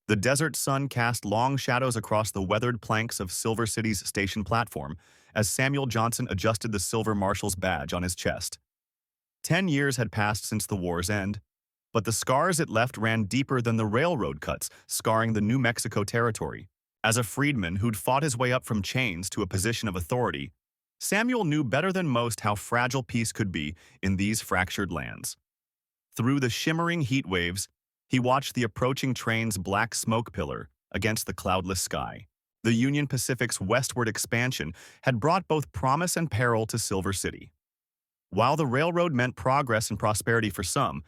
The desert sun cast long shadows across the weathered planks of Silver City's station platform as Samuel Johnson adjusted the silver marshal's badge on his chest. 10 years had passed since the war's end, but the scars it left ran deeper than the railroad cuts scarring the New Mexico territory. As a freedman who'd fought his way up from chains to a position of authority, Samuel knew better than most how fragile peace could be in these fractured lands. Through the shimmering heat waves, he watched the approaching train's black smoke pillar against the cloudless sky. The Union Pacific's westward expansion had brought both promise and peril to Silver City. While the railroad meant progress and prosperity for some,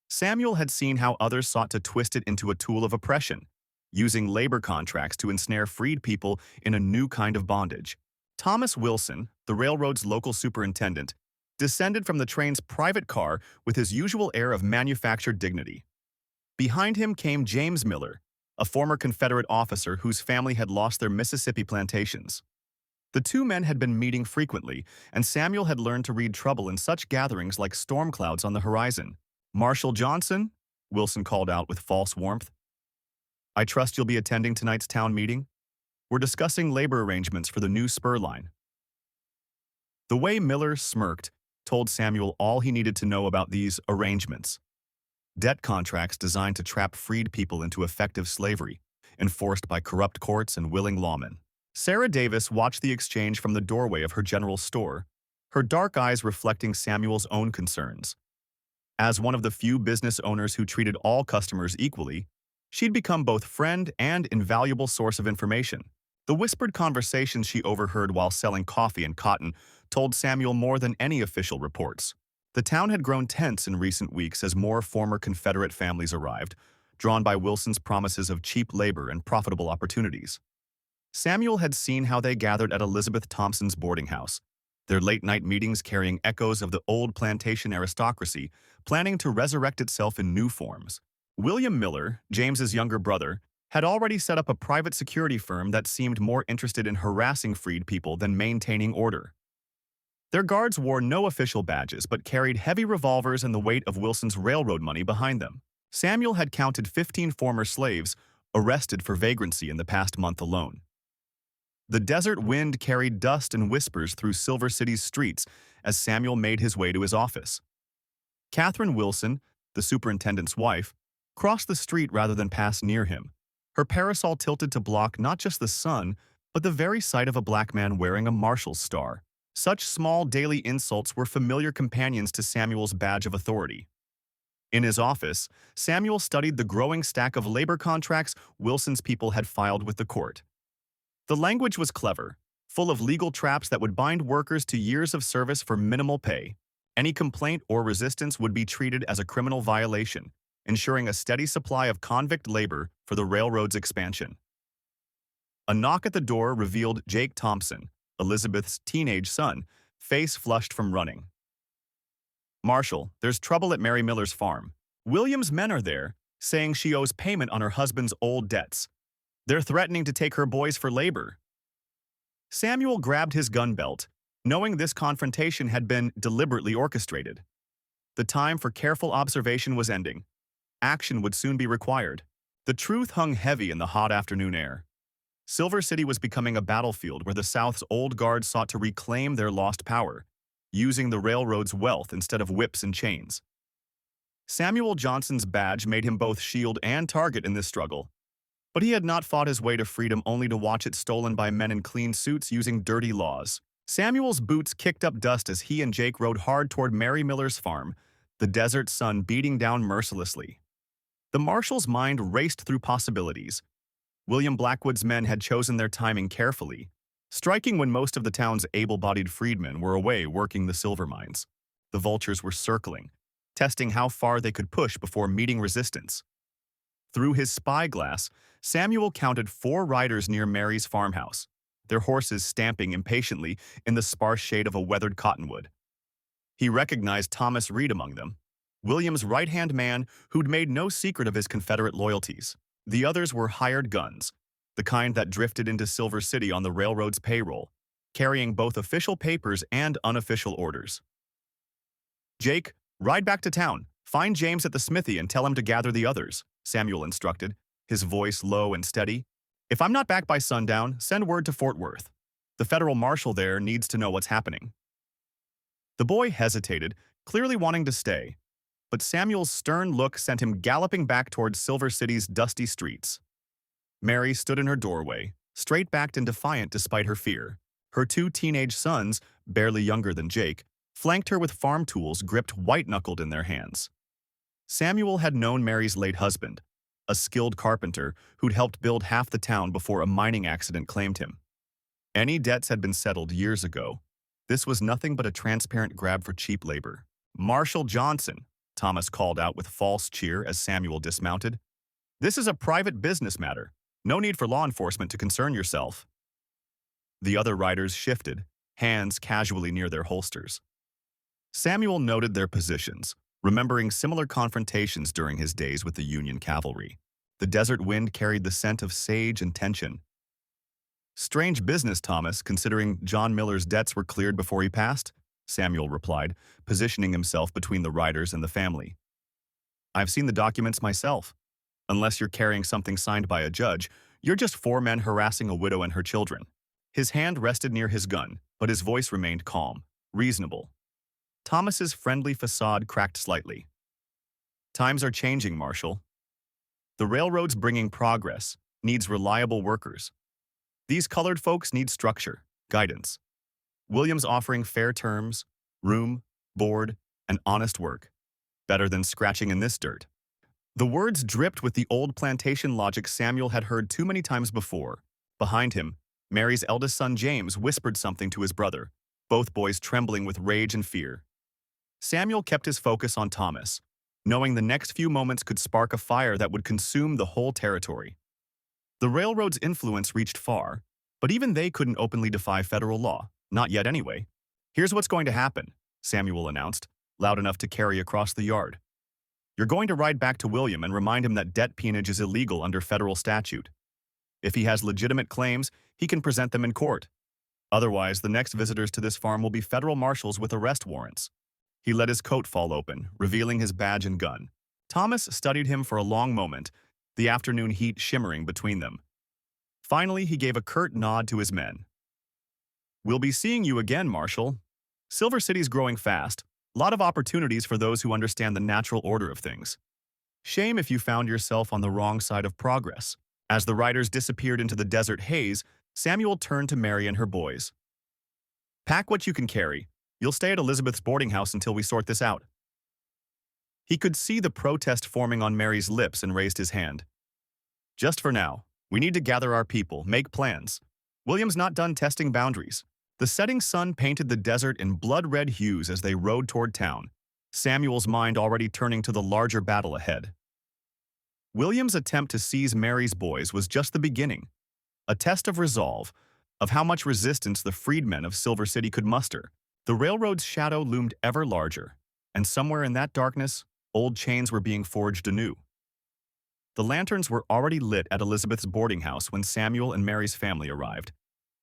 Samuel had seen how others sought to twist it into a tool of oppression, using labor contracts to ensnare freed people in a new kind of bondage. Thomas Wilson, the railroad's local superintendent, descended from the train's private car with his usual air of manufactured dignity. Behind him came James Miller, a former Confederate officer whose family had lost their Mississippi plantations. The two men had been meeting frequently, and Samuel had learned to read trouble in such gatherings like storm clouds on the horizon. "Marshal Johnson," Wilson called out with false warmth. "I trust you'll be attending tonight's town meeting? We're discussing labor arrangements for the new spur line." The way Miller smirked told Samuel all he needed to know about these arrangements. Debt contracts designed to trap freed people into effective slavery, enforced by corrupt courts and willing lawmen. Sarah Davis watched the exchange from the doorway of her general store, her dark eyes reflecting Samuel's own concerns. As one of the few business owners who treated all customers equally, she'd become both friend and invaluable source of information. The whispered conversations she overheard while selling coffee and cotton told Samuel more than any official reports. The town had grown tense in recent weeks as more former Confederate families arrived, drawn by Wilson's promises of cheap labor and profitable opportunities. Samuel had seen how they gathered at Elizabeth Thompson's boarding house, their late-night meetings carrying echoes of the old plantation aristocracy, planning to resurrect itself in new forms. William Miller, James's younger brother, had already set up a private security firm that seemed more interested in harassing freed people than maintaining order. Their guards wore no official badges but carried heavy revolvers and the weight of Wilson's railroad money behind them. Samuel had counted 15 former slaves arrested for vagrancy in the past month alone. The desert wind carried dust and whispers through Silver City's streets as Samuel made his way to his office. Catherine Wilson, the superintendent's wife, crossed the street rather than pass near him, her parasol tilted to block not just the sun, but the very sight of a black man wearing a marshal's star. Such small daily insults were familiar companions to Samuel's badge of authority. In his office, Samuel studied the growing stack of labor contracts Wilson's people had filed with the court. The language was clever, full of legal traps that would bind workers to years of service for minimal pay. Any complaint or resistance would be treated as a criminal violation, ensuring a steady supply of convict labor for the railroad's expansion. A knock at the door revealed Jake Thompson, Elizabeth's teenage son, face flushed from running. "Marshal, there's trouble at Mary Miller's farm. William's men are there, saying she owes payment on her husband's old debts. They're threatening to take her boys for labor." Samuel grabbed his gun belt, knowing this confrontation had been deliberately orchestrated. The time for careful observation was ending. Action would soon be required. The truth hung heavy in the hot afternoon air. Silver City was becoming a battlefield where the South's old guard sought to reclaim their lost power, using the railroad's wealth instead of whips and chains. Samuel Johnson's badge made him both shield and target in this struggle, but he had not fought his way to freedom only to watch it stolen by men in clean suits using dirty laws. Samuel's boots kicked up dust as he and Jake rode hard toward Mary Miller's farm, the desert sun beating down mercilessly. The marshal's mind raced through possibilities. William Blackwood's men had chosen their timing carefully, striking when most of the town's able-bodied freedmen were away working the silver mines. The vultures were circling, testing how far they could push before meeting resistance. Through his spyglass, Samuel counted 4 riders near Mary's farmhouse, their horses stamping impatiently in the sparse shade of a weathered cottonwood. He recognized Thomas Reed among them, William's right-hand man who'd made no secret of his Confederate loyalties. The others were hired guns, the kind that drifted into Silver City on the railroad's payroll, carrying both official papers and unofficial orders. "Jake, ride back to town. Find James at the smithy and tell him to gather the others," Samuel instructed. his voice low and steady. "If I'm not back by sundown, send word to Fort Worth. The federal marshal there needs to know what's happening." The boy hesitated, clearly wanting to stay, but Samuel's stern look sent him galloping back towards Silver City's dusty streets. Mary stood in her doorway, straight-backed and defiant despite her fear. Her two teenage sons, barely younger than Jake, flanked her with farm tools gripped white-knuckled in their hands. Samuel had known Mary's late husband, a skilled carpenter who'd helped build half the town before a mining accident claimed him. Any debts had been settled years ago. This was nothing but a transparent grab for cheap labor. "Marshal Johnson," Thomas called out with false cheer as Samuel dismounted. "This is a private business matter. No need for law enforcement to concern yourself." The other riders shifted, hands casually near their holsters. Samuel noted their positions, remembering similar confrontations during his days with the Union cavalry. The desert wind carried the scent of sage and tension. "Strange business, Thomas, considering John Miller's debts were cleared before he passed," Samuel replied, positioning himself between the riders and the family. "I've seen the documents myself. Unless you're carrying something signed by a judge, you're just four men harassing a widow and her children." His hand rested near his gun, but his voice remained calm, reasonable. Thomas's friendly facade cracked slightly. "Times are changing, Marshal. The railroad's bringing progress, needs reliable workers. These colored folks need structure, guidance. William's offering fair terms, room, board, and honest work. Better than scratching in this dirt." The words dripped with the old plantation logic Samuel had heard too many times before. Behind him, Mary's eldest son James whispered something to his brother, both boys trembling with rage and fear. Samuel kept his focus on Thomas, knowing the next few moments could spark a fire that would consume the whole territory. The railroad's influence reached far, but even they couldn't openly defy federal law, not yet anyway. "Here's what's going to happen," Samuel announced, loud enough to carry across the yard. "You're going to ride back to William and remind him that debt peonage is illegal under federal statute. If he has legitimate claims, he can present them in court. Otherwise, the next visitors to this farm will be federal marshals with arrest warrants." He let his coat fall open, revealing his badge and gun. Thomas studied him for a long moment, the afternoon heat shimmering between them. Finally, he gave a curt nod to his men. "We'll be seeing you again, Marshal. Silver City's growing fast. Lot of opportunities for those who understand the natural order of things. Shame if you found yourself on the wrong side of progress." As the riders disappeared into the desert haze, Samuel turned to Mary and her boys. "Pack what you can carry. You'll stay at Elizabeth's boarding house until we sort this out." He could see the protest forming on Mary's lips and raised his hand. "Just for now. We need to gather our people, make plans. William's not done testing boundaries." The setting sun painted the desert in blood-red hues as they rode toward town, Samuel's mind already turning to the larger battle ahead. William's attempt to seize Mary's boys was just the beginning, a test of resolve, of how much resistance the freedmen of Silver City could muster. The railroad's shadow loomed ever larger, and somewhere in that darkness, old chains were being forged anew. The lanterns were already lit at Elizabeth's boarding house when Samuel and Mary's family arrived,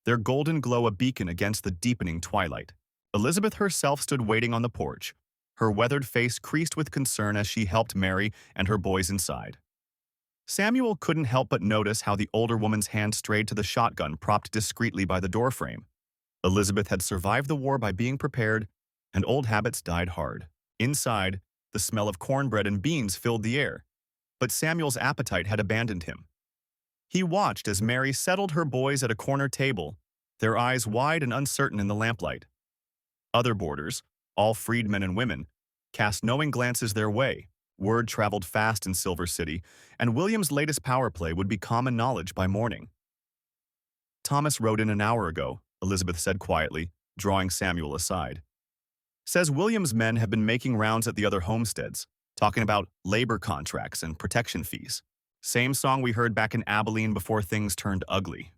their golden glow a beacon against the deepening twilight. Elizabeth herself stood waiting on the porch, her weathered face creased with concern as she helped Mary and her boys inside. Samuel couldn't help but notice how the older woman's hand strayed to the shotgun propped discreetly by the doorframe. Elizabeth had survived the war by being prepared, and old habits died hard. Inside, the smell of cornbread and beans filled the air, but Samuel's appetite had abandoned him. He watched as Mary settled her boys at a corner table, their eyes wide and uncertain in the lamplight. Other boarders, all freedmen and women, cast knowing glances their way. Word traveled fast in Silver City, and William's latest power play would be common knowledge by morning. "Thomas rode in an hour ago," Elizabeth said quietly, drawing Samuel aside. "Says William's men have been making rounds at the other homesteads, talking about labor contracts and protection fees. Same song we heard back in Abilene before things turned ugly."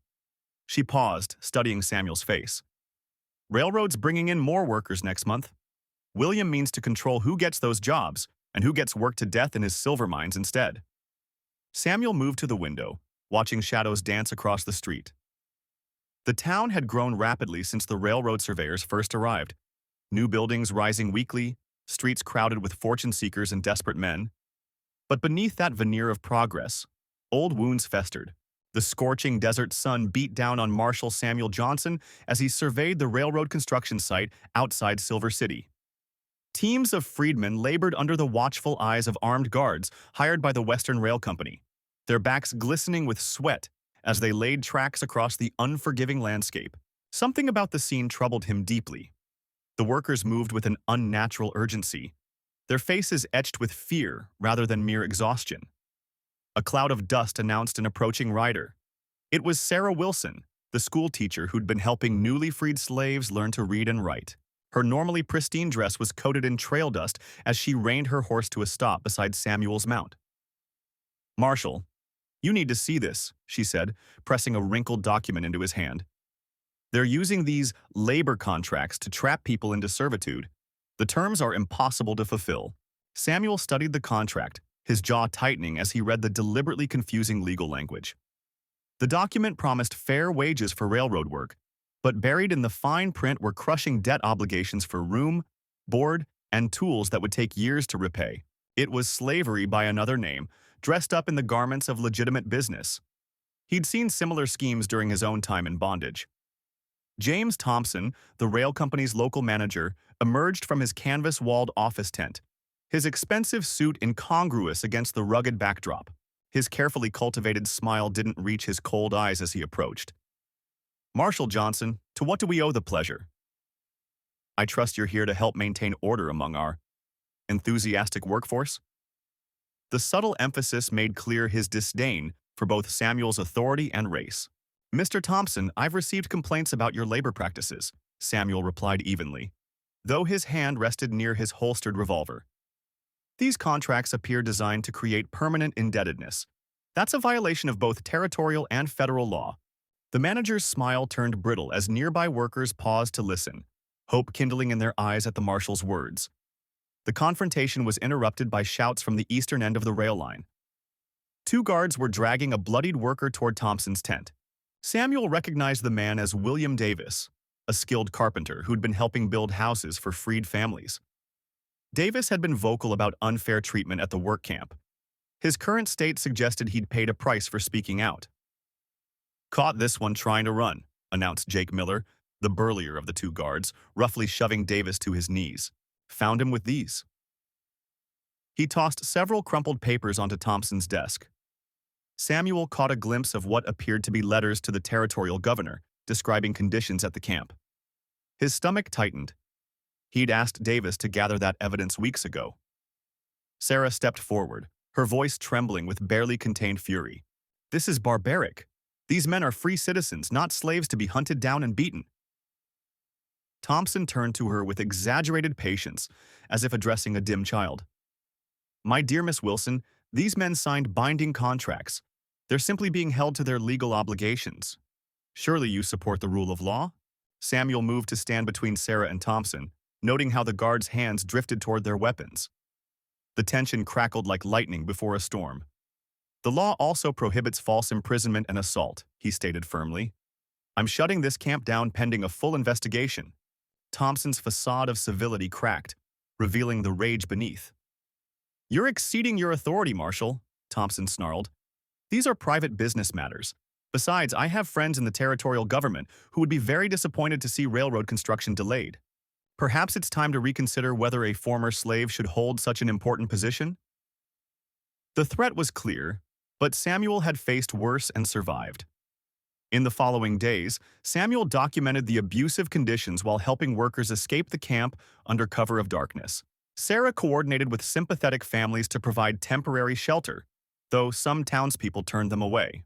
She paused, studying Samuel's face. "Railroad's bringing in more workers next month. William means to control who gets those jobs and who gets worked to death in his silver mines instead." Samuel moved to the window, watching shadows dance across the street. The town had grown rapidly since the railroad surveyors first arrived. New buildings rising weekly, streets crowded with fortune seekers and desperate men. But beneath that veneer of progress, Old wounds festered. The scorching desert sun beat down on Marshal Samuel Johnson as he surveyed the railroad construction site outside Silver City. Teams of freedmen labored under the watchful eyes of armed guards hired by the Western Rail Company, their backs glistening with sweat as they laid tracks across the unforgiving landscape. Something about the scene troubled him deeply. The workers moved with an unnatural urgency, their faces etched with fear rather than mere exhaustion. A cloud of dust announced an approaching rider. It was Sarah Wilson, the schoolteacher who'd been helping newly freed slaves learn to read and write. Her normally pristine dress was coated in trail dust as she reined her horse to a stop beside Samuel's mount. "Marshal, you need to see this," she said, pressing a wrinkled document into his hand. "They're using these labor contracts to trap people into servitude. The terms are impossible to fulfill." Samuel studied the contract, his jaw tightening as he read the deliberately confusing legal language. The document promised fair wages for railroad work, but buried in the fine print were crushing debt obligations for room, board, and tools that would take years to repay. It was slavery by another name, dressed up in the garments of legitimate business. He'd seen similar schemes during his own time in bondage. James Thompson, the rail company's local manager, emerged from his canvas-walled office tent, his expensive suit incongruous against the rugged backdrop. His carefully cultivated smile didn't reach his cold eyes as he approached. "Marshal Johnson, to what do we owe the pleasure? I trust you're here to help maintain order among our enthusiastic workforce?" The subtle emphasis made clear his disdain for both Samuel's authority and race. "Mr. Thompson, I've received complaints about your labor practices," Samuel replied evenly, though his hand rested near his holstered revolver. "These contracts appear designed to create permanent indebtedness. That's a violation of both territorial and federal law." The manager's smile turned brittle as nearby workers paused to listen, hope kindling in their eyes at the marshal's words. The confrontation was interrupted by shouts from the eastern end of the rail line. Two guards were dragging a bloodied worker toward Thompson's tent. Samuel recognized the man as William Davis, a skilled carpenter who'd been helping build houses for freed families. Davis had been vocal about unfair treatment at the work camp. His current state suggested he'd paid a price for speaking out. "Caught this one trying to run," announced Jake Miller, the burlier of the two guards, roughly shoving Davis to his knees. "Found him with these." He tossed several crumpled papers onto Thompson's desk. Samuel caught a glimpse of what appeared to be letters to the territorial governor, describing conditions at the camp. His stomach tightened. He'd asked Davis to gather that evidence weeks ago. Sarah stepped forward, her voice trembling with barely contained fury. "This is barbaric. These men are free citizens, not slaves to be hunted down and beaten." Thompson turned to her with exaggerated patience, as if addressing a dim child. "My dear Miss Wilson, these men signed binding contracts. They're simply being held to their legal obligations. Surely you support the rule of law?" Samuel moved to stand between Sarah and Thompson, noting how the guards' hands drifted toward their weapons. The tension crackled like lightning before a storm. "The law also prohibits false imprisonment and assault," he stated firmly. "I'm shutting this camp down pending a full investigation." Thompson's facade of civility cracked, revealing the rage beneath. "You're exceeding your authority, Marshal," Thompson snarled. "These are private business matters. Besides, I have friends in the territorial government who would be very disappointed to see railroad construction delayed. Perhaps it's time to reconsider whether a former slave should hold such an important position?" The threat was clear, but Samuel had faced worse and survived. In the following days, Samuel documented the abusive conditions while helping workers escape the camp under cover of darkness. Sarah coordinated with sympathetic families to provide temporary shelter, though some townspeople turned them away.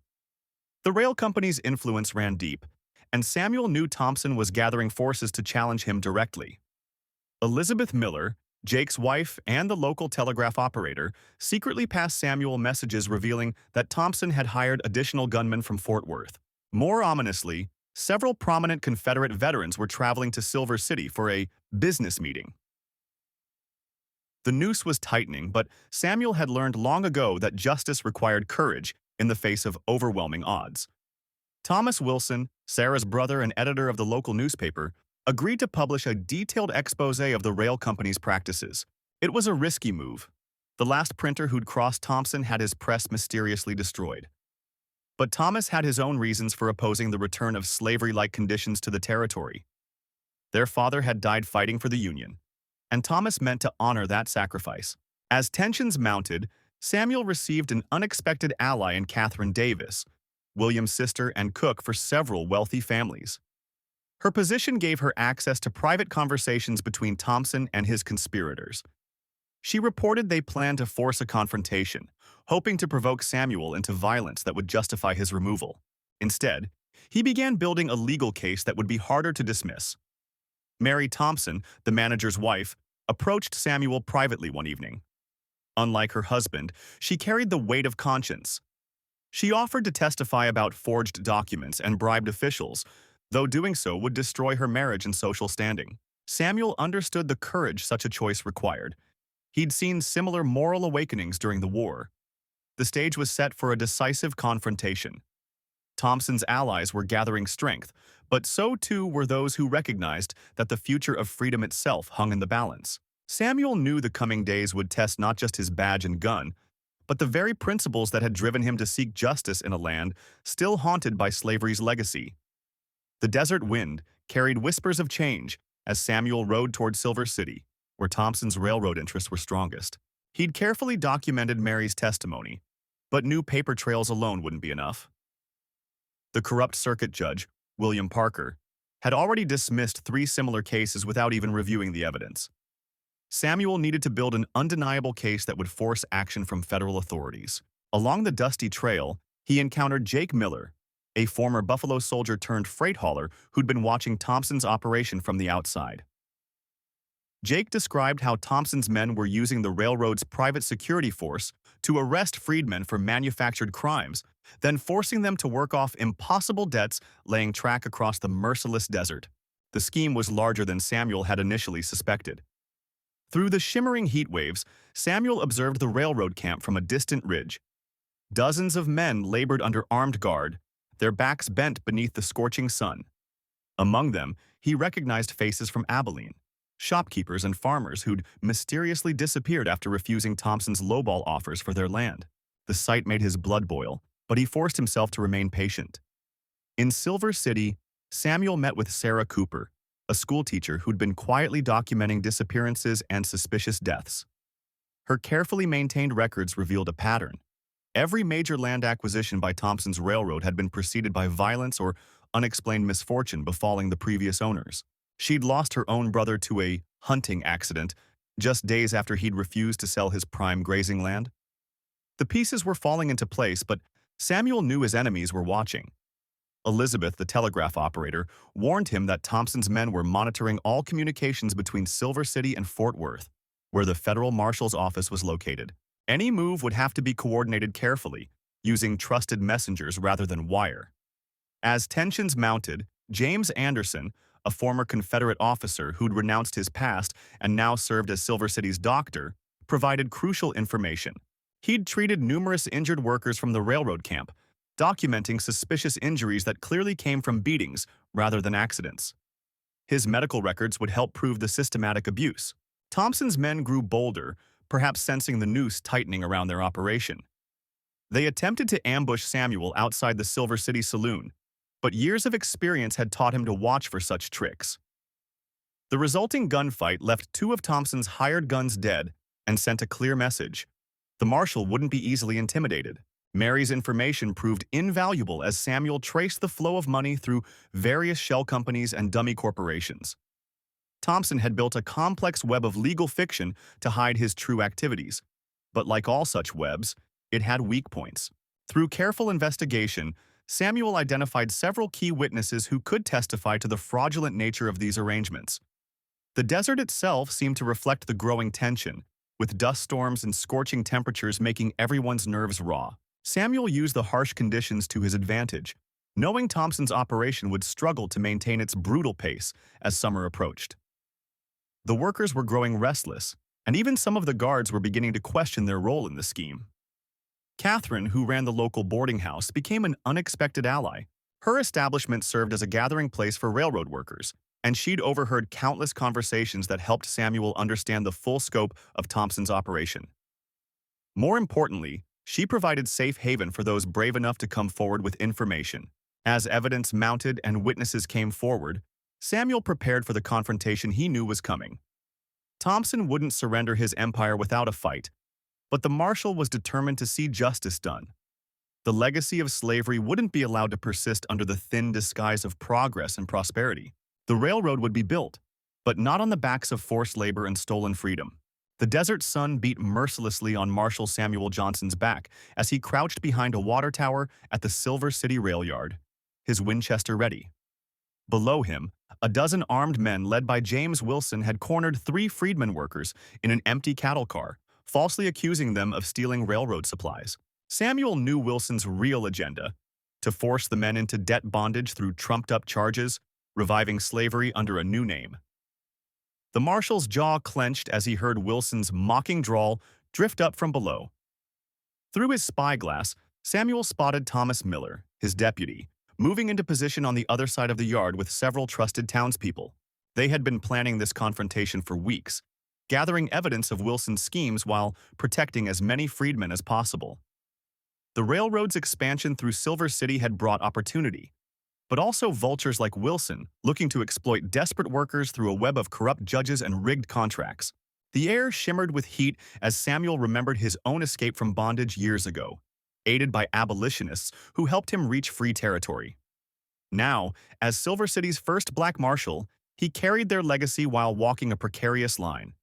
The rail company's influence ran deep, and Samuel knew Thompson was gathering forces to challenge him directly. Elizabeth Miller, Jake's wife and the local telegraph operator, secretly passed Samuel messages revealing that Thompson had hired additional gunmen from Fort Worth. More ominously, several prominent Confederate veterans were traveling to Silver City for a business meeting. The noose was tightening, but Samuel had learned long ago that justice required courage in the face of overwhelming odds. Thomas Wilson, Sarah's brother and editor of the local newspaper, agreed to publish a detailed expose of the rail company's practices. It was a risky move. The last printer who'd crossed Thompson had his press mysteriously destroyed. But Thomas had his own reasons for opposing the return of slavery-like conditions to the territory. Their father had died fighting for the Union, and Thomas meant to honor that sacrifice. As tensions mounted, Samuel received an unexpected ally in Catherine Davis, William's sister and cook for several wealthy families. Her position gave her access to private conversations between Thompson and his conspirators. She reported they planned to force a confrontation, hoping to provoke Samuel into violence that would justify his removal. Instead, he began building a legal case that would be harder to dismiss. Mary Thompson, the manager's wife, approached Samuel privately one evening. Unlike her husband, she carried the weight of conscience. She offered to testify about forged documents and bribed officials, though doing so would destroy her marriage and social standing. Samuel understood the courage such a choice required. He'd seen similar moral awakenings during the war. The stage was set for a decisive confrontation. Thompson's allies were gathering strength, but so too were those who recognized that the future of freedom itself hung in the balance. Samuel knew the coming days would test not just his badge and gun, but the very principles that had driven him to seek justice in a land still haunted by slavery's legacy. The desert wind carried whispers of change as Samuel rode toward Silver City, where Thompson's railroad interests were strongest. He'd carefully documented Mary's testimony, but knew paper trails alone wouldn't be enough. The corrupt circuit judge, William Parker, had already dismissed 3 similar cases without even reviewing the evidence. Samuel needed to build an undeniable case that would force action from federal authorities. Along the dusty trail, he encountered Jake Miller, a former Buffalo soldier turned freight hauler who'd been watching Thompson's operation from the outside. Jake described how Thompson's men were using the railroad's private security force to arrest freedmen for manufactured crimes, then forcing them to work off impossible debts laying track across the merciless desert. The scheme was larger than Samuel had initially suspected. Through the shimmering heat waves, Samuel observed the railroad camp from a distant ridge. Dozens of men labored under armed guard, their backs bent beneath the scorching sun. Among them, he recognized faces from Abilene, shopkeepers and farmers who'd mysteriously disappeared after refusing Thompson's lowball offers for their land. The sight made his blood boil, but he forced himself to remain patient. In Silver City, Samuel met with Sarah Cooper, a schoolteacher who'd been quietly documenting disappearances and suspicious deaths. Her carefully maintained records revealed a pattern. Every major land acquisition by Thompson's railroad had been preceded by violence or unexplained misfortune befalling the previous owners. She'd lost her own brother to a hunting accident just days after he'd refused to sell his prime grazing land. The pieces were falling into place, but Samuel knew his enemies were watching. Elizabeth, the telegraph operator, warned him that Thompson's men were monitoring all communications between Silver City and Fort Worth, where the federal marshal's office was located. Any move would have to be coordinated carefully, using trusted messengers rather than wire. As tensions mounted, James Anderson, a former Confederate officer who'd renounced his past and now served as Silver City's doctor, provided crucial information. He'd treated numerous injured workers from the railroad camp, documenting suspicious injuries that clearly came from beatings rather than accidents. His medical records would help prove the systematic abuse. Thompson's men grew bolder, perhaps sensing the noose tightening around their operation. They attempted to ambush Samuel outside the Silver City Saloon, but years of experience had taught him to watch for such tricks. The resulting gunfight left 2 of Thompson's hired guns dead and sent a clear message. The marshal wouldn't be easily intimidated. Mary's information proved invaluable as Samuel traced the flow of money through various shell companies and dummy corporations. Thompson had built a complex web of legal fiction to hide his true activities, but like all such webs, it had weak points. Through careful investigation, Samuel identified several key witnesses who could testify to the fraudulent nature of these arrangements. The desert itself seemed to reflect the growing tension, with dust storms and scorching temperatures making everyone's nerves raw. Samuel used the harsh conditions to his advantage, knowing Thompson's operation would struggle to maintain its brutal pace as summer approached. The workers were growing restless, and even some of the guards were beginning to question their role in the scheme. Catherine, who ran the local boarding house, became an unexpected ally. Her establishment served as a gathering place for railroad workers, and she'd overheard countless conversations that helped Samuel understand the full scope of Thompson's operation. More importantly, She provided safe haven for those brave enough to come forward with information. As evidence mounted and witnesses came forward, Samuel prepared for the confrontation he knew was coming. Thompson wouldn't surrender his empire without a fight, but the marshal was determined to see justice done. The legacy of slavery wouldn't be allowed to persist under the thin disguise of progress and prosperity. The railroad would be built, but not on the backs of forced labor and stolen freedom. The desert sun beat mercilessly on Marshal Samuel Johnson's back as he crouched behind a water tower at the Silver City rail yard, his Winchester ready. Below him, a dozen armed men led by James Wilson had cornered 3 freedmen workers in an empty cattle car, falsely accusing them of stealing railroad supplies. Samuel knew Wilson's real agenda: to force the men into debt bondage through trumped-up charges, reviving slavery under a new name. The marshal's jaw clenched as he heard Wilson's mocking drawl drift up from below. Through his spyglass, Samuel spotted Thomas Miller, his deputy, moving into position on the other side of the yard with several trusted townspeople. They had been planning this confrontation for weeks, gathering evidence of Wilson's schemes while protecting as many freedmen as possible. The railroad's expansion through Silver City had brought opportunity, but also vultures like Wilson looking to exploit desperate workers through a web of corrupt judges and rigged contracts. The air shimmered with heat as Samuel remembered his own escape from bondage years ago, aided by abolitionists who helped him reach free territory. Now, as Silver City's first black marshal, he carried their legacy while walking a precarious line.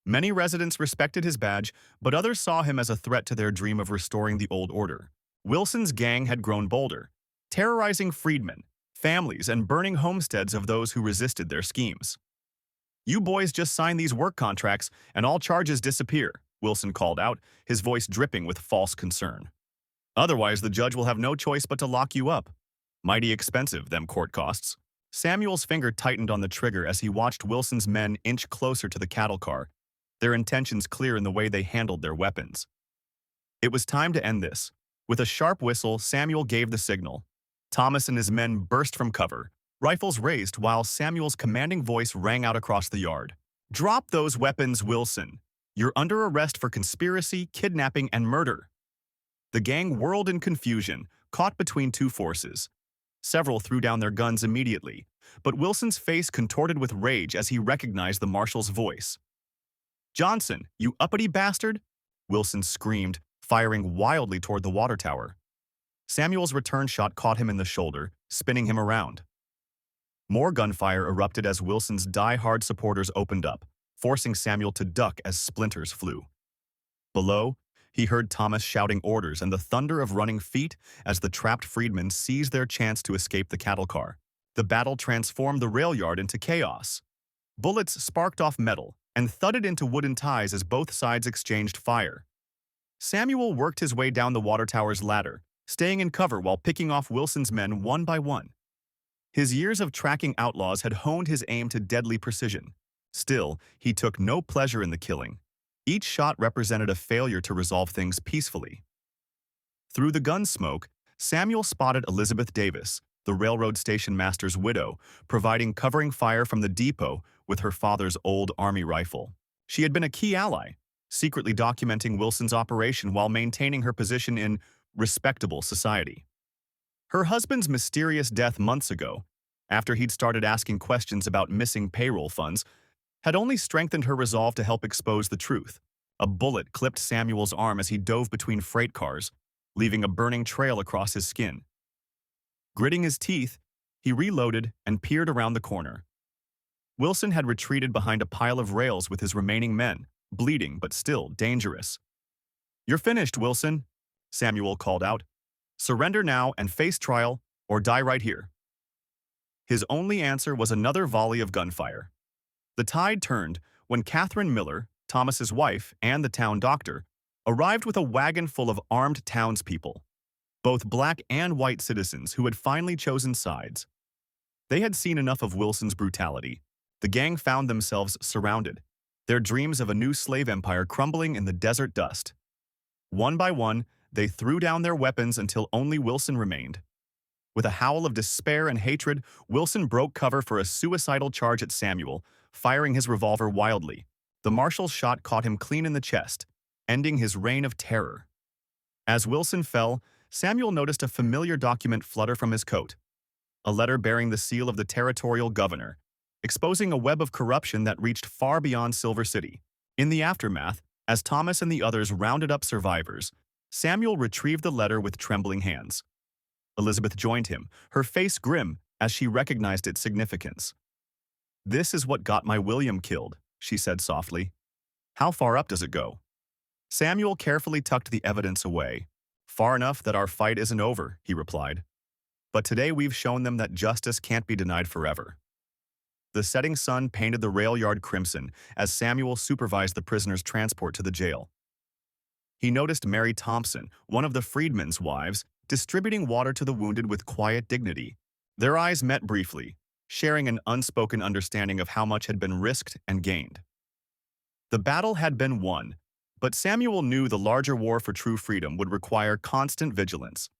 Many residents respected his badge, but others saw him as a threat to their dream of restoring the old order. Wilson's gang had grown bolder, terrorizing freedmen, families, and burning homesteads of those who resisted their schemes. "You boys just sign these work contracts, and all charges disappear," Wilson called out, his voice dripping with false concern. "Otherwise, the judge will have no choice but to lock you up. Mighty expensive, them court costs." Samuel's finger tightened on the trigger as he watched Wilson's men inch closer to the cattle car, their intentions clear in the way they handled their weapons. It was time to end this. With a sharp whistle, Samuel gave the signal. Thomas and his men burst from cover, rifles raised while Samuel's commanding voice rang out across the yard. "Drop those weapons, Wilson. You're under arrest for conspiracy, kidnapping, and murder." The gang whirled in confusion, caught between 2 forces. Several threw down their guns immediately, but Wilson's face contorted with rage as he recognized the marshal's voice. "Johnson, you uppity bastard!" Wilson screamed, firing wildly toward the water tower. Samuel's return shot caught him in the shoulder, spinning him around. More gunfire erupted as Wilson's die-hard supporters opened up, forcing Samuel to duck as splinters flew. Below, he heard Thomas shouting orders and the thunder of running feet as the trapped freedmen seized their chance to escape the cattle car. The battle transformed the rail yard into chaos. Bullets sparked off metal and thudded into wooden ties as both sides exchanged fire. Samuel worked his way down the water tower's ladder, staying in cover while picking off Wilson's men one by one. His years of tracking outlaws had honed his aim to deadly precision. Still, he took no pleasure in the killing. Each shot represented a failure to resolve things peacefully. Through the gun smoke, Samuel spotted Elizabeth Davis, the railroad station master's widow, providing covering fire from the depot with her father's old army rifle. She had been a key ally, secretly documenting Wilson's operation while maintaining her position in respectable society. Her husband's mysterious death months ago, after he'd started asking questions about missing payroll funds, had only strengthened her resolve to help expose the truth. A bullet clipped Samuel's arm as he dove between freight cars, leaving a burning trail across his skin. Gritting his teeth, he reloaded and peered around the corner. Wilson had retreated behind a pile of rails with his remaining men, bleeding but still dangerous. "You're finished, Wilson," Samuel called out. "Surrender now and face trial, or die right here." His only answer was another volley of gunfire. The tide turned when Catherine Miller, Thomas's wife, and the town doctor arrived with a wagon full of armed townspeople, both black and white citizens who had finally chosen sides. They had seen enough of Wilson's brutality. The gang found themselves surrounded, their dreams of a new slave empire crumbling in the desert dust. One by one, they threw down their weapons until only Wilson remained. With a howl of despair and hatred, Wilson broke cover for a suicidal charge at Samuel, firing his revolver wildly. The marshal's shot caught him clean in the chest, ending his reign of terror. As Wilson fell, Samuel noticed a familiar document flutter from his coat, a letter bearing the seal of the territorial governor, exposing a web of corruption that reached far beyond Silver City. In the aftermath, as Thomas and the others rounded up survivors, Samuel retrieved the letter with trembling hands. Elizabeth joined him, her face grim as she recognized its significance. "This is what got my William killed," she said softly. "How far up does it go?" Samuel carefully tucked the evidence away. "Far enough that our fight isn't over," he replied. "But today we've shown them that justice can't be denied forever." The setting sun painted the rail yard crimson as Samuel supervised the prisoner's transport to the jail. He noticed Mary Thompson, one of the freedmen's wives, distributing water to the wounded with quiet dignity. Their eyes met briefly, sharing an unspoken understanding of how much had been risked and gained. The battle had been won, but Samuel knew the larger war for true freedom would require constant vigilance.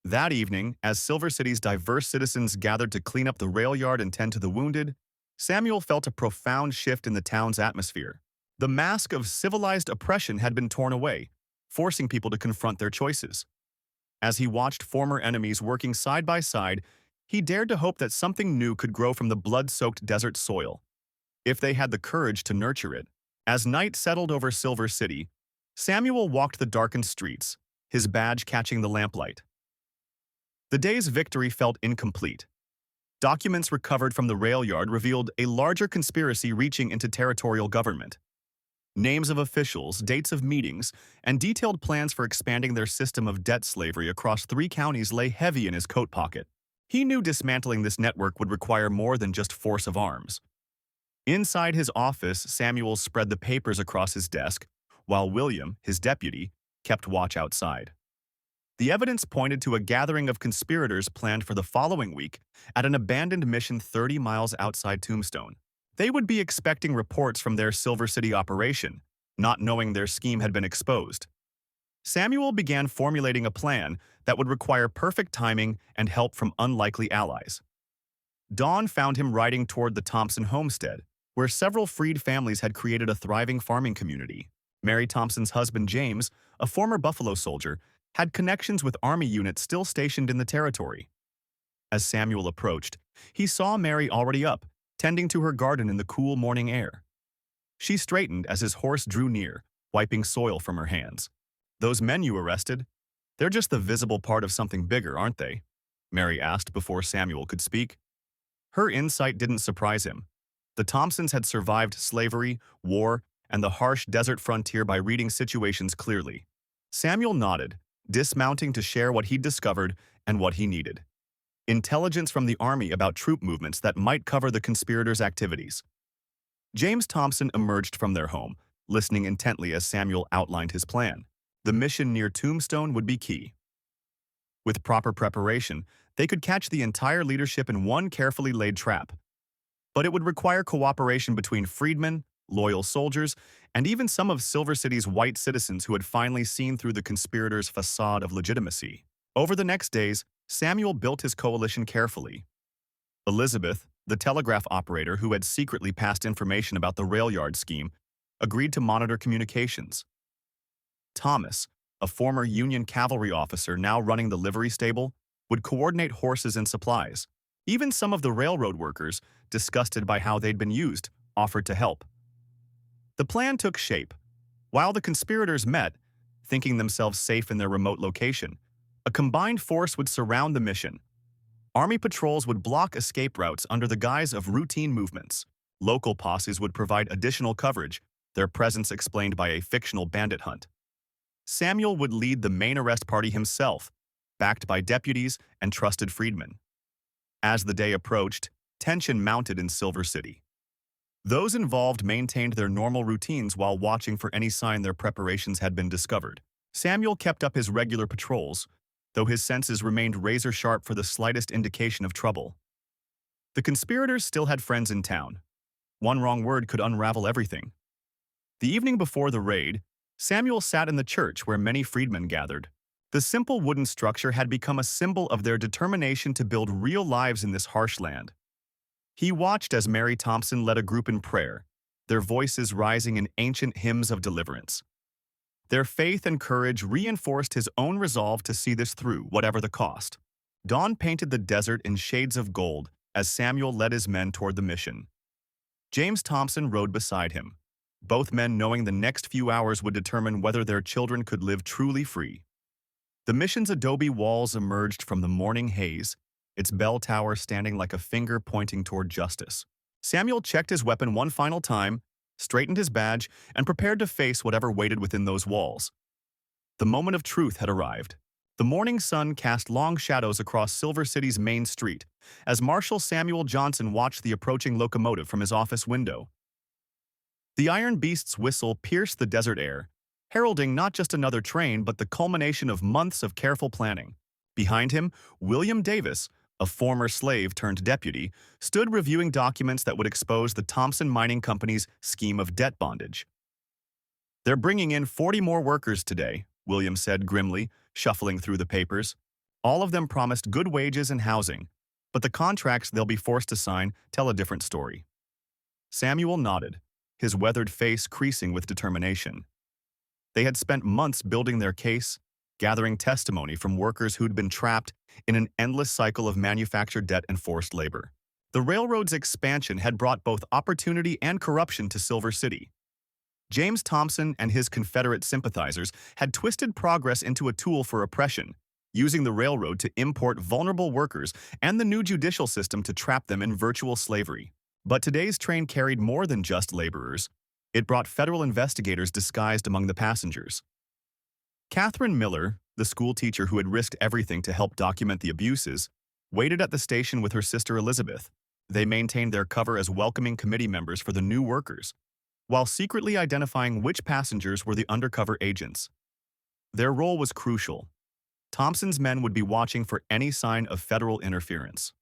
That evening, as Silver City's diverse citizens gathered to clean up the rail yard and tend to the wounded, Samuel felt a profound shift in the town's atmosphere. The mask of civilized oppression had been torn away, forcing people to confront their choices. As he watched former enemies working side by side, he dared to hope that something new could grow from the blood-soaked desert soil, if they had the courage to nurture it. As night settled over Silver City, Samuel walked the darkened streets, his badge catching the lamplight. The day's victory felt incomplete. Documents recovered from the rail yard revealed a larger conspiracy reaching into territorial government. Names of officials, dates of meetings, and detailed plans for expanding their system of debt slavery across 3 counties lay heavy in his coat pocket. He knew dismantling this network would require more than just force of arms. Inside his office, Samuel spread the papers across his desk, while William, his deputy, kept watch outside. The evidence pointed to a gathering of conspirators planned for the following week at an abandoned mission 30 miles outside Tombstone. They would be expecting reports from their Silver City operation, not knowing their scheme had been exposed. Samuel began formulating a plan that would require perfect timing and help from unlikely allies. Dawn found him riding toward the Thompson homestead, where several freed families had created a thriving farming community. Mary Thompson's husband, James, a former Buffalo soldier, had connections with Army units still stationed in the territory. As Samuel approached, he saw Mary already up, tending to her garden in the cool morning air. She straightened as his horse drew near, wiping soil from her hands. "Those men you arrested? They're just the visible part of something bigger, aren't they?" Mary asked before Samuel could speak. Her insight didn't surprise him. The Thompsons had survived slavery, war, and the harsh desert frontier by reading situations clearly. Samuel nodded, dismounting to share what he'd discovered and what he needed. Intelligence from the Army about troop movements that might cover the conspirators' activities. James Thompson emerged from their home, listening intently as Samuel outlined his plan. The mission near Tombstone would be key. With proper preparation, they could catch the entire leadership in one carefully laid trap. But it would require cooperation between freedmen, loyal soldiers, and even some of Silver City's white citizens who had finally seen through the conspirators' facade of legitimacy. Over the next days, Samuel built his coalition carefully. Elizabeth, the telegraph operator who had secretly passed information about the rail yard scheme, agreed to monitor communications. Thomas, a former Union cavalry officer now running the livery stable, would coordinate horses and supplies. Even some of the railroad workers, disgusted by how they'd been used, offered to help. The plan took shape. While the conspirators met, thinking themselves safe in their remote location, a combined force would surround the mission. Army patrols would block escape routes under the guise of routine movements. Local posses would provide additional coverage, their presence explained by a fictional bandit hunt. Samuel would lead the main arrest party himself, backed by deputies and trusted freedmen. As the day approached, tension mounted in Silver City. Those involved maintained their normal routines while watching for any sign their preparations had been discovered. Samuel kept up his regular patrols, though his senses remained razor-sharp for the slightest indication of trouble. The conspirators still had friends in town. One wrong word could unravel everything. The evening before the raid, Samuel sat in the church where many freedmen gathered. The simple wooden structure had become a symbol of their determination to build real lives in this harsh land. He watched as Mary Thompson led a group in prayer, their voices rising in ancient hymns of deliverance. Their faith and courage reinforced his own resolve to see this through, whatever the cost. Dawn painted the desert in shades of gold as Samuel led his men toward the mission. James Thompson rode beside him, both men knowing the next few hours would determine whether their children could live truly free. The mission's adobe walls emerged from the morning haze, its bell tower standing like a finger pointing toward justice. Samuel checked his weapon one final time, straightened his badge, and prepared to face whatever waited within those walls. The moment of truth had arrived. The morning sun cast long shadows across Silver City's main street as Marshal Samuel Johnson watched the approaching locomotive from his office window. The iron beast's whistle pierced the desert air, heralding not just another train but the culmination of months of careful planning. Behind him, William Davis, a former slave turned deputy, stood reviewing documents that would expose the Thompson Mining Company's scheme of debt bondage. "They're bringing in 40 more workers today," William said grimly, shuffling through the papers. "All of them promised good wages and housing, but the contracts they'll be forced to sign tell a different story." Samuel nodded, his weathered face creasing with determination. They had spent months building their case, gathering testimony from workers who'd been trapped in an endless cycle of manufactured debt and forced labor. The railroad's expansion had brought both opportunity and corruption to Silver City. James Thompson and his Confederate sympathizers had twisted progress into a tool for oppression, using the railroad to import vulnerable workers and the new judicial system to trap them in virtual slavery. But today's train carried more than just laborers. It brought federal investigators disguised among the passengers. Catherine Miller, the schoolteacher who had risked everything to help document the abuses, waited at the station with her sister Elizabeth. They maintained their cover as welcoming committee members for the new workers, while secretly identifying which passengers were the undercover agents. Their role was crucial. Thompson's men would be watching for any sign of federal interference.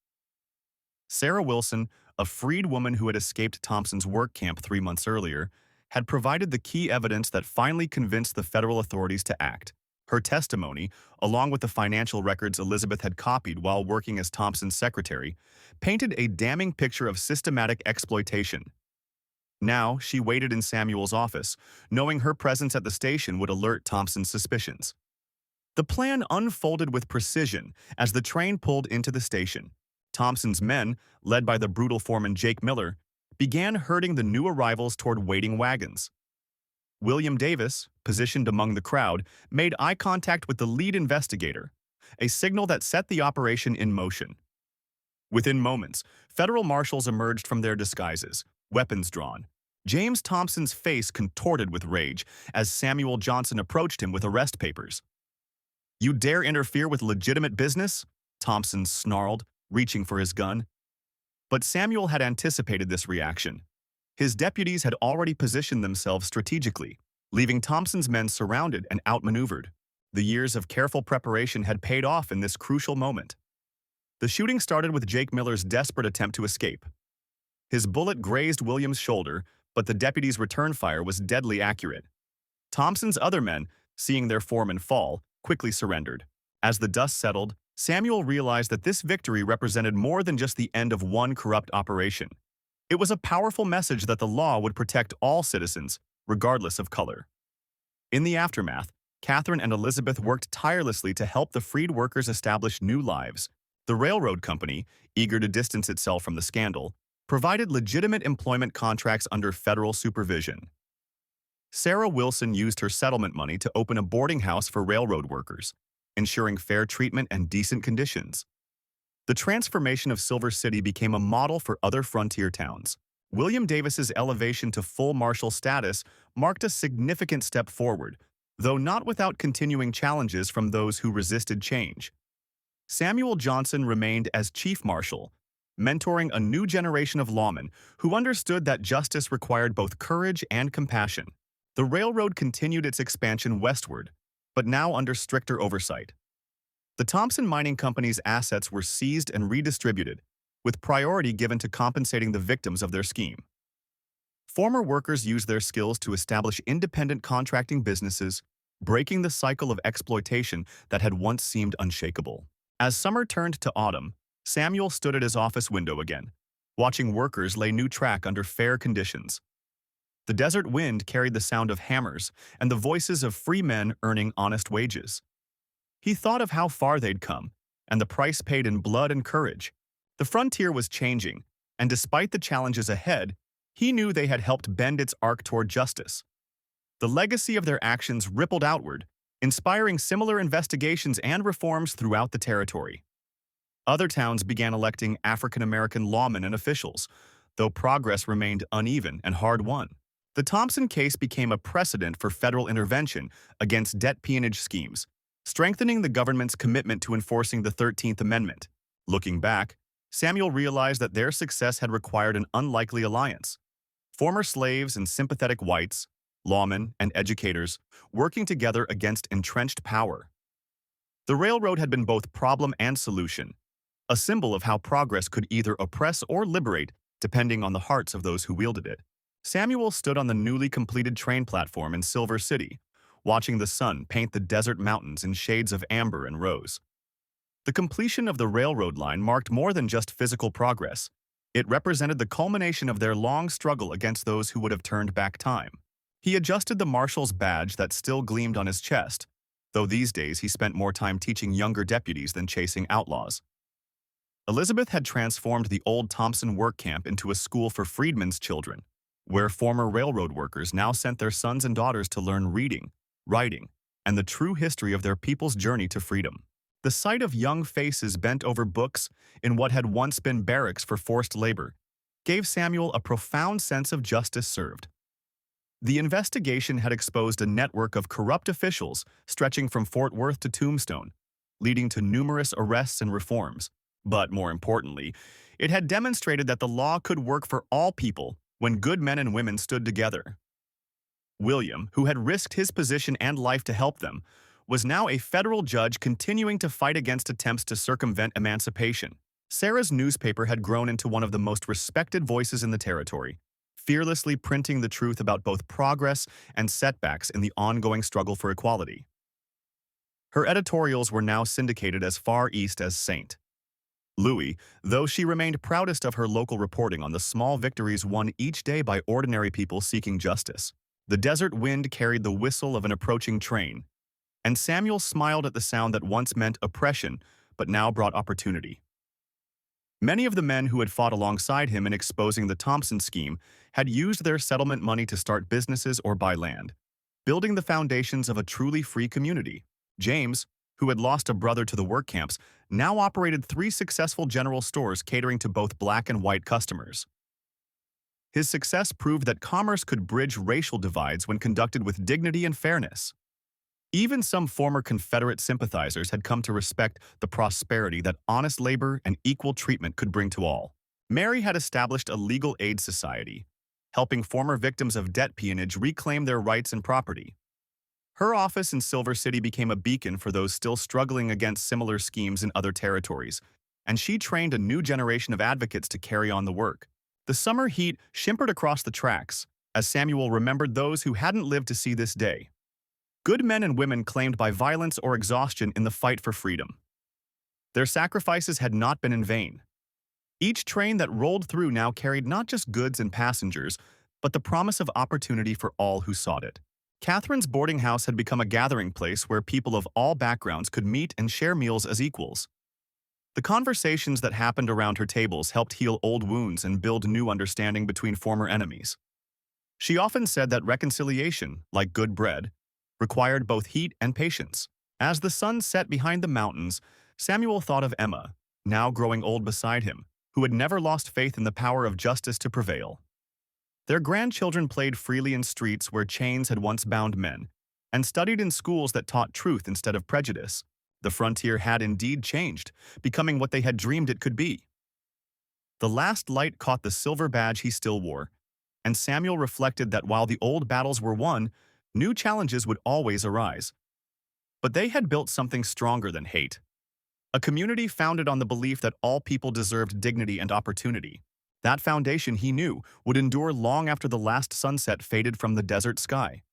Sarah Wilson, a freed woman who had escaped Thompson's work camp 3 months earlier, had provided the key evidence that finally convinced the federal authorities to act. Her testimony, along with the financial records Elizabeth had copied while working as Thompson's secretary, painted a damning picture of systematic exploitation. Now, she waited in Samuel's office, knowing her presence at the station would alert Thompson's suspicions. The plan unfolded with precision as the train pulled into the station. Thompson's men, led by the brutal foreman Jake Miller, began herding the new arrivals toward waiting wagons. William Davis, positioned among the crowd, made eye contact with the lead investigator, a signal that set the operation in motion. Within moments, federal marshals emerged from their disguises, weapons drawn. James Thompson's face contorted with rage as Samuel Johnson approached him with arrest papers. "You dare interfere with legitimate business?" Thompson snarled, reaching for his gun. But Samuel had anticipated this reaction. His deputies had already positioned themselves strategically, leaving Thompson's men surrounded and outmaneuvered. The years of careful preparation had paid off in this crucial moment. The shooting started with Jake Miller's desperate attempt to escape. His bullet grazed William's shoulder, but the deputy's return fire was deadly accurate. Thompson's other men, seeing their foreman fall, quickly surrendered. As the dust settled, Samuel realized that this victory represented more than just the end of one corrupt operation. It was a powerful message that the law would protect all citizens, regardless of color. In the aftermath, Catherine and Elizabeth worked tirelessly to help the freed workers establish new lives. The railroad company, eager to distance itself from the scandal, provided legitimate employment contracts under federal supervision. Sarah Wilson used her settlement money to open a boarding house for railroad workers, ensuring fair treatment and decent conditions. The transformation of Silver City became a model for other frontier towns. William Davis's elevation to full marshal status marked a significant step forward, though not without continuing challenges from those who resisted change. Samuel Johnson remained as chief marshal, mentoring a new generation of lawmen who understood that justice required both courage and compassion. The railroad continued its expansion westward, but now under stricter oversight. The Thompson Mining Company's assets were seized and redistributed, with priority given to compensating the victims of their scheme. Former workers used their skills to establish independent contracting businesses, breaking the cycle of exploitation that had once seemed unshakable. As summer turned to autumn, Samuel stood at his office window again, watching workers lay new track under fair conditions. The desert wind carried the sound of hammers and the voices of free men earning honest wages. He thought of how far they'd come, and the price paid in blood and courage. The frontier was changing, and despite the challenges ahead, he knew they had helped bend its arc toward justice. The legacy of their actions rippled outward, inspiring similar investigations and reforms throughout the territory. Other towns began electing African-American lawmen and officials, though progress remained uneven and hard-won. The Tombstone case became a precedent for federal intervention against debt peonage schemes, strengthening the government's commitment to enforcing the 13th Amendment. Looking back, Samuel realized that their success had required an unlikely alliance. Former slaves and sympathetic whites, lawmen and educators, working together against entrenched power. The railroad had been both problem and solution, a symbol of how progress could either oppress or liberate, depending on the hearts of those who wielded it. Samuel stood on the newly completed train platform in Silver City, watching the sun paint the desert mountains in shades of amber and rose. The completion of the railroad line marked more than just physical progress. It represented the culmination of their long struggle against those who would have turned back time. He adjusted the marshal's badge that still gleamed on his chest, though these days he spent more time teaching younger deputies than chasing outlaws. Elizabeth had transformed the old Tombstone work camp into a school for freedmen's children, where former railroad workers now sent their sons and daughters to learn reading, writing, and the true history of their people's journey to freedom. The sight of young faces bent over books in what had once been barracks for forced labor gave Samuel a profound sense of justice served. The investigation had exposed a network of corrupt officials stretching from Fort Worth to Tombstone, leading to numerous arrests and reforms. But more importantly, it had demonstrated that the law could work for all people when good men and women stood together. William, who had risked his position and life to help them, was now a federal judge continuing to fight against attempts to circumvent emancipation. Sarah's newspaper had grown into one of the most respected voices in the territory, fearlessly printing the truth about both progress and setbacks in the ongoing struggle for equality. Her editorials were now syndicated as far east as St. Louis, though she remained proudest of her local reporting on the small victories won each day by ordinary people seeking justice. The desert wind carried the whistle of an approaching train, and Samuel smiled at the sound that once meant oppression, but now brought opportunity. Many of the men who had fought alongside him in exposing the Tombstone scheme had used their settlement money to start businesses or buy land, building the foundations of a truly free community. James, who had lost a brother to the work camps, now operated 3 successful general stores catering to both black and white customers. His success proved that commerce could bridge racial divides when conducted with dignity and fairness. Even some former Confederate sympathizers had come to respect the prosperity that honest labor and equal treatment could bring to all. Mary had established a legal aid society, helping former victims of debt peonage reclaim their rights and property. Her office in Silver City became a beacon for those still struggling against similar schemes in other territories, and she trained a new generation of advocates to carry on the work. The summer heat shimmered across the tracks, as Samuel remembered those who hadn't lived to see this day. Good men and women claimed by violence or exhaustion in the fight for freedom. Their sacrifices had not been in vain. Each train that rolled through now carried not just goods and passengers, but the promise of opportunity for all who sought it. Catherine's boarding house had become a gathering place where people of all backgrounds could meet and share meals as equals. The conversations that happened around her tables helped heal old wounds and build new understanding between former enemies. She often said that reconciliation, like good bread, required both heat and patience. As the sun set behind the mountains, Samuel thought of Emma, now growing old beside him, who had never lost faith in the power of justice to prevail. Their grandchildren played freely in streets where chains had once bound men, and studied in schools that taught truth instead of prejudice. The frontier had indeed changed, becoming what they had dreamed it could be. The last light caught the silver badge he still wore, and Samuel reflected that while the old battles were won, new challenges would always arise. But they had built something stronger than hate. A community founded on the belief that all people deserved dignity and opportunity. That foundation, he knew, would endure long after the last sunset faded from the desert sky.